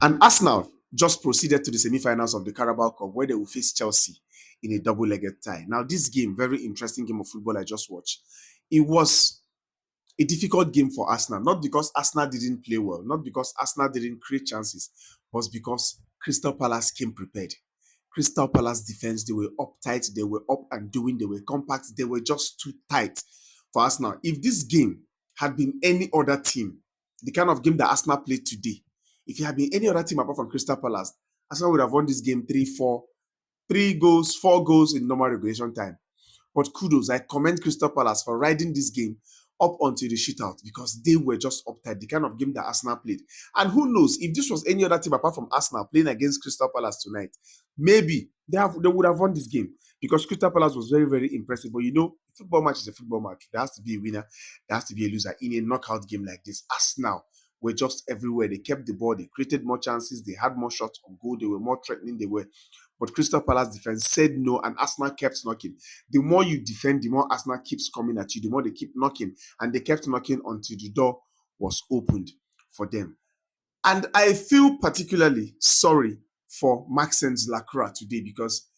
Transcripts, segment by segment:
And Arsenal just proceeded to the semi-finals of the Carabao Cup, where they will face Chelsea in a double-legged tie. Now, this game, very interesting game of football I just watched. It was a difficult game for Arsenal, not because Arsenal didn't play well, not because Arsenal didn't create chances, but because Crystal Palace came prepared. Crystal Palace defense, they were uptight, they were up and doing, they were compact, they were just too tight for Arsenal. If this game had been any other team, the kind of game that Arsenal played today, if it had been any other team apart from Crystal Palace, Arsenal would have won this game 3-4 goals, 4 goals in normal regulation time. But kudos, I commend Crystal Palace for riding this game up until the shootout because they were just uptight, the kind of game that Arsenal played. And who knows, if this was any other team apart from Arsenal playing against Crystal Palace tonight, maybe they would have won this game because Crystal Palace was very, very impressive. But you know, football match is a football match. There has to be a winner, there has to be a loser in a knockout game like this. Arsenal were just everywhere. They kept the ball, they created more chances, they had more shots on goal, they were more threatening, they were. But Crystal Palace defense said no, and Arsenal kept knocking. The more you defend, the more Arsenal keeps coming at you, the more they keep knocking. And they kept knocking until the door was opened for them. And I feel particularly sorry for Maxence Lacroix today because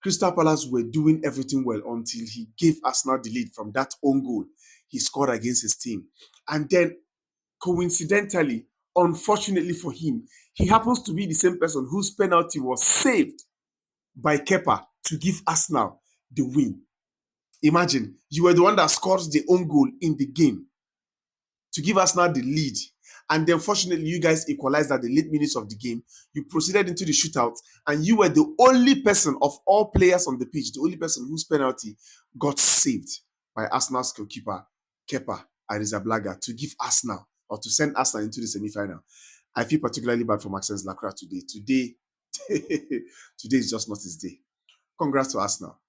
Crystal Palace were doing everything well until he gave Arsenal the lead from that own goal he scored against his team. And then, coincidentally, unfortunately for him, he happens to be the same person whose penalty was saved by Kepa to give Arsenal the win. Imagine, you were the one that scored the own goal in the game to give Arsenal the lead. And then, fortunately, you guys equalized at the late minutes of the game. You proceeded into the shootout, and you were the only person of all players on the pitch, the only person whose penalty got saved by Arsenal's goalkeeper, Kepa Arrizabalaga, to give Arsenal or to send Arsenal into the semi-final. I feel particularly bad for Maxence Lacroix today. Today is just not his day. Congrats to Arsenal.